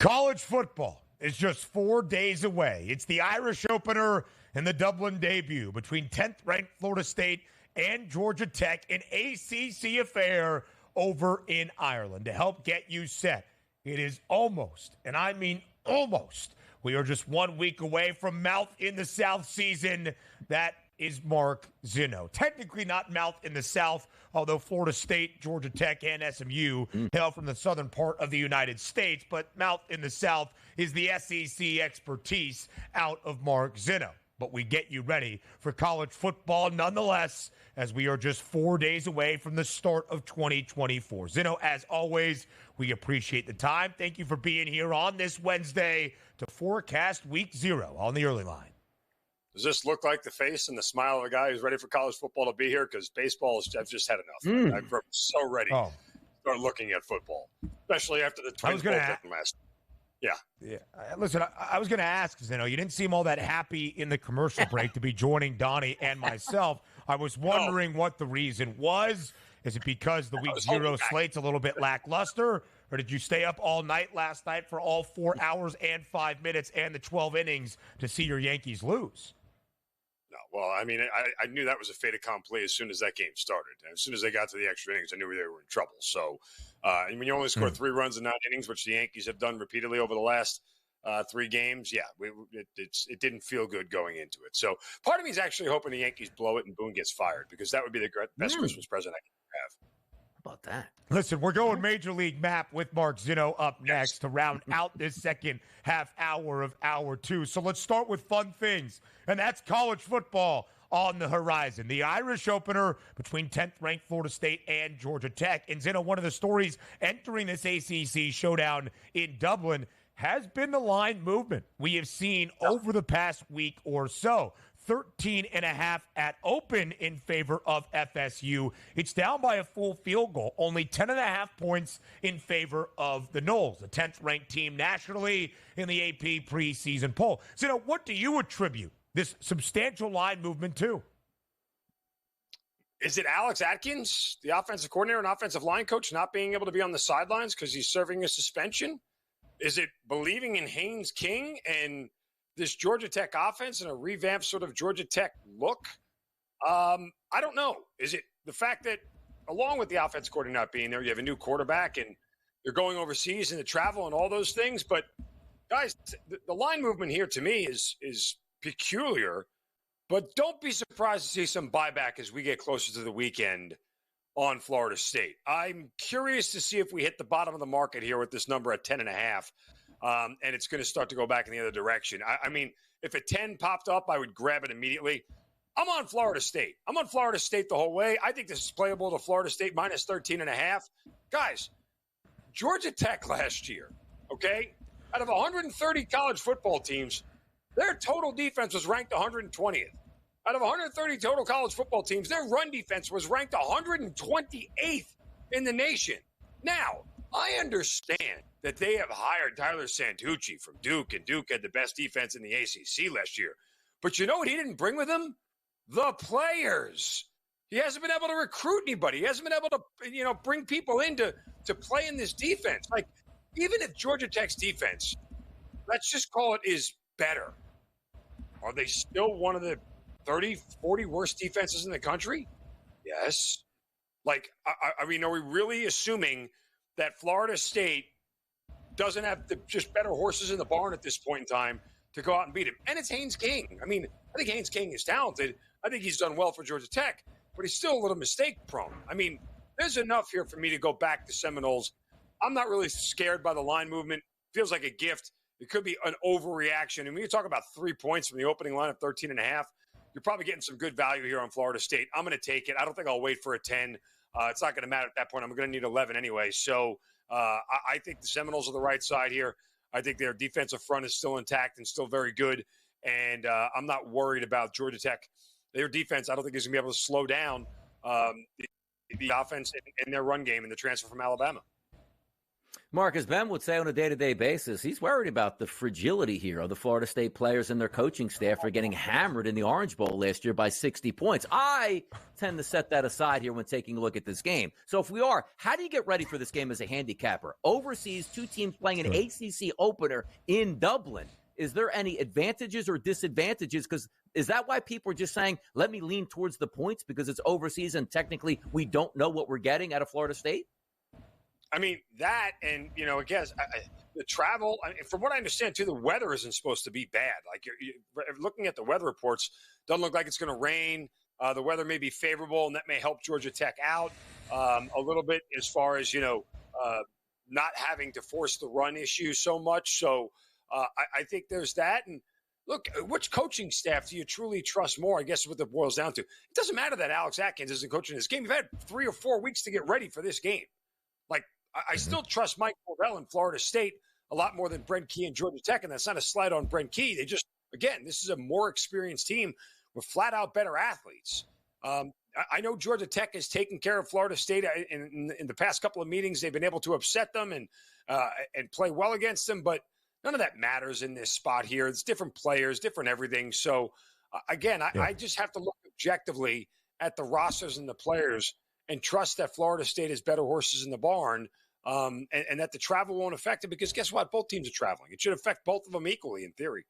College football is just 4 days away. It's the Irish opener and the Dublin debut between 10th-ranked Florida State and Georgia Tech, an ACC affair over in Ireland. To help get you set, it is almost, and I mean almost, we are just 1 week away from Mouth in the South season. That is Mark Zinno. Technically not Mouth in the South, although Florida State, Georgia Tech, and SMU hail from the southern part of the United States. But Mouth in the South is the SEC expertise out of Mark Zinno. But we get you ready for college football nonetheless, as we are just 4 days away from the start of 2024. Zinno, as always, we appreciate the time. Thank you for being here on this Wednesday to forecast week 0 on the early line. Does this look like the face and the smile of a guy who's ready for college football to be here? Because baseball, I've just had enough. I'm so ready to start looking at football, especially after the Twins bullpen last. Yeah. Listen, I was going to ask, because you didn't seem all that happy in the commercial break to be joining Donnie and myself. I was wondering what the reason was. Is it because the week 0 slate's a little bit lackluster, or did you stay up all night last night for all 4 hours and 5 minutes and the 12 innings to see your Yankees lose? No, well, I mean, I knew that was a fait accompli as soon as that game started. And as soon as they got to the extra innings, I knew they were in trouble. So, and when you only score 3 runs in 9 innings, which the Yankees have done repeatedly over the last 3 games, it didn't feel good going into it. So part of me is actually hoping the Yankees blow it and Boone gets fired, because that would be the best Christmas present I can have. How about that? Listen, we're going Major League Map with Mark Zinno up next to round out this second half hour of hour 2. So let's start with fun things, and that's college football on the horizon. The Irish opener between 10th-ranked Florida State and Georgia Tech. And Zinno, one of the stories entering this ACC showdown in Dublin has been the line movement we have seen over the past week or so. 13.5 at open in favor of FSU. It's down by a full field goal. Only 10.5 points in favor of the Noles, the 10th-ranked team nationally in the AP preseason poll. So, what do you attribute this substantial line movement to? Is it Alex Atkins, the offensive coordinator and offensive line coach, not being able to be on the sidelines because he's serving a suspension? Is it believing in Haynes King and this Georgia Tech offense and a revamped sort of Georgia Tech look? I don't know. Is it the fact that, along with the offense coordinator not being there, you have a new quarterback and you're going overseas and the travel and all those things? But, guys, the line movement here to me is peculiar. But don't be surprised to see some buyback as we get closer to the weekend on Florida State. I'm curious to see if we hit the bottom of the market here with this number at 10.5. And it's going to start to go back in the other direction. I mean, if a 10 popped up, I would grab it immediately. I'm on Florida State. I'm on Florida State the whole way. I think this is playable to Florida State minus 13.5. Guys, Georgia Tech last year, okay, out of 130 college football teams, their total defense was ranked 120th. Out of 130 total college football teams, their run defense was ranked 128th in the nation. Now, I understand that they have hired Tyler Santucci from Duke, and Duke had the best defense in the ACC last year. But you know what he didn't bring with him? The players. He hasn't been able to recruit anybody. He hasn't been able to, bring people in to play in this defense. Like, even if Georgia Tech's defense, let's just call it, is better, are they still one of the 30, 40 worst defenses in the country? Yes. Like, I mean, are we really assuming that Florida State doesn't have just better horses in the barn at this point in time to go out and beat him? And it's Haynes King. I mean, I think Haynes King is talented. I think he's done well for Georgia Tech, but he's still a little mistake prone. I mean, there's enough here for me to go back to Seminoles. I'm not really scared by the line movement. Feels like a gift. It could be an overreaction. And when you talk about 3 points from the opening line of 13.5, you're probably getting some good value here on Florida State. I'm going to take it. I don't think I'll wait for a 10. It's not going to matter at that point. I'm going to need 11 anyway. So I think the Seminoles are the right side here. I think their defensive front is still intact and still very good. And I'm not worried about Georgia Tech. Their defense, I don't think is going to be able to slow down the offense in their run game and the transfer from Alabama. Mark, as Ben would say on a day-to-day basis, he's worried about the fragility here of the Florida State players and their coaching staff for getting hammered in the Orange Bowl last year by 60 points. I tend to set that aside here when taking a look at this game. So if we are, how do you get ready for this game as a handicapper? Overseas, two teams playing an ACC opener in Dublin. Is there any advantages or disadvantages? Because is that why people are just saying, let me lean towards the points because it's overseas and technically we don't know what we're getting out of Florida State? I mean, that and, I guess the travel, from what I understand, too, the weather isn't supposed to be bad. Like, you're looking at the weather reports, doesn't look like it's going to rain. The weather may be favorable, and that may help Georgia Tech out a little bit as far as, not having to force the run issue so much. So I think there's that. And look, which coaching staff do you truly trust more? I guess is what it boils down to. It doesn't matter that Alex Atkins isn't coaching this game. You've had 3 or 4 weeks to get ready for this game. Like, I still trust Mike Norvell in Florida State a lot more than Brent Key and Georgia Tech, and that's not a slight on Brent Key. They just, again, this is a more experienced team with flat-out better athletes. I know Georgia Tech has taken care of Florida State in the past couple of meetings. They've been able to upset them and play well against them, but none of that matters in this spot here. It's different players, different everything. So, again, I just have to look objectively at the rosters and the players and trust that Florida State has better horses in the barn, and that the travel won't affect it because guess what? Both teams are traveling. It should affect both of them equally in theory.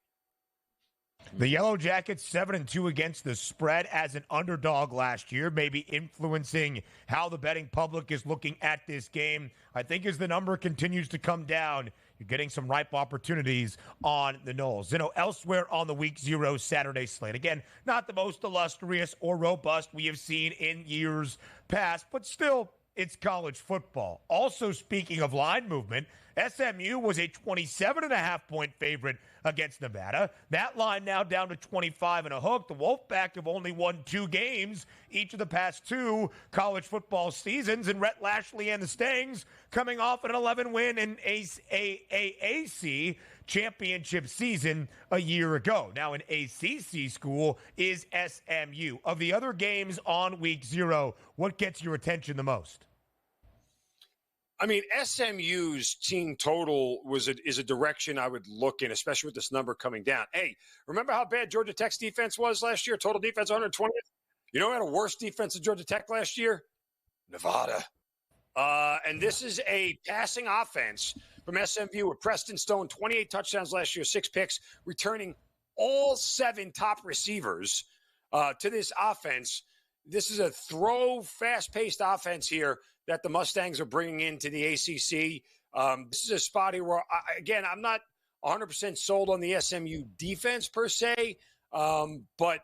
The Yellow Jackets 7-2 against the spread as an underdog last year, maybe influencing how the betting public is looking at this game. I think as the number continues to come down, you're getting some ripe opportunities on the Knolls. Zinno, elsewhere on the Week 0 Saturday slate. Again, not the most illustrious or robust we have seen in years past, but still, it's college football. Also, speaking of line movement, SMU was a 27.5-point favorite against Nevada. That line now down to 25 and a hook. The Wolfpack have only won 2 games each of the past 2 college football seasons, and Rhett Lashley and the Stangs coming off an 11-win in AAC championship season a year ago. Now an ACC school is SMU. Of the other games on Week 0, what gets your attention the most? I mean, SMU's team total is a direction I would look in, especially with this number coming down. Hey, remember how bad Georgia Tech's defense was last year? Total defense 120th. You know who had a worse defense than Georgia Tech last year? Nevada. And this is a passing offense from SMU with Preston Stone, 28 touchdowns last year, 6 picks, returning all 7 top receivers to this offense. This is a fast-paced offense here that the Mustangs are bringing into the ACC. This is a spot here where, again, I'm not 100% sold on the SMU defense per se, but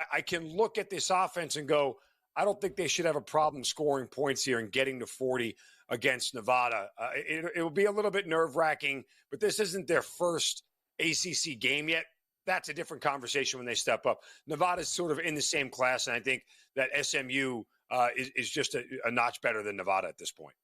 I can look at this offense and go, I don't think they should have a problem scoring points here and getting to 40 against Nevada. It will be a little bit nerve-wracking, but this isn't their first ACC game yet. That's a different conversation when they step up. Nevada's sort of in the same class, and I think that SMU is just a notch better than Nevada at this point.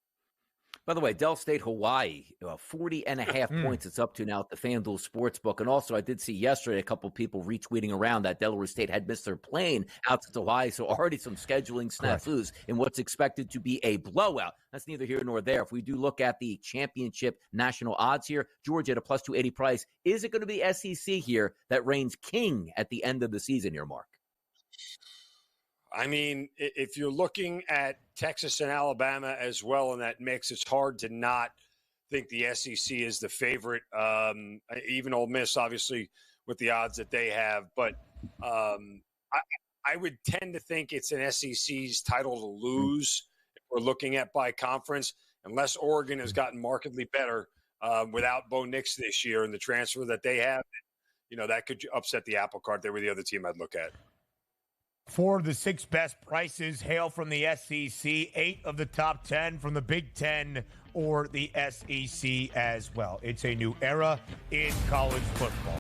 By the way, Del State, Hawaii, 40.5 points it's up to now at the FanDuel Sportsbook. And also, I did see yesterday a couple of people retweeting around that Delaware State had missed their plane out to Hawaii. So already some scheduling snafus in what's expected to be a blowout. That's neither here nor there. If we do look at the championship national odds here, Georgia at a plus 280 price. Is it going to be SEC here that reigns king at the end of the season here, Mark? I mean, if you're looking at Texas and Alabama as well in that mix, it's hard to not think the SEC is the favorite. Even Ole Miss, obviously, with the odds that they have. But I would tend to think it's an SEC's title to lose if we're looking at by conference, unless Oregon has gotten markedly better without Bo Nix this year and the transfer that they have. That could upset the apple cart. They were the other team I'd look at. 4 of the 6 best prices hail from the SEC, 8 of the top 10 from the Big Ten or the SEC as well. It's a new era in college football.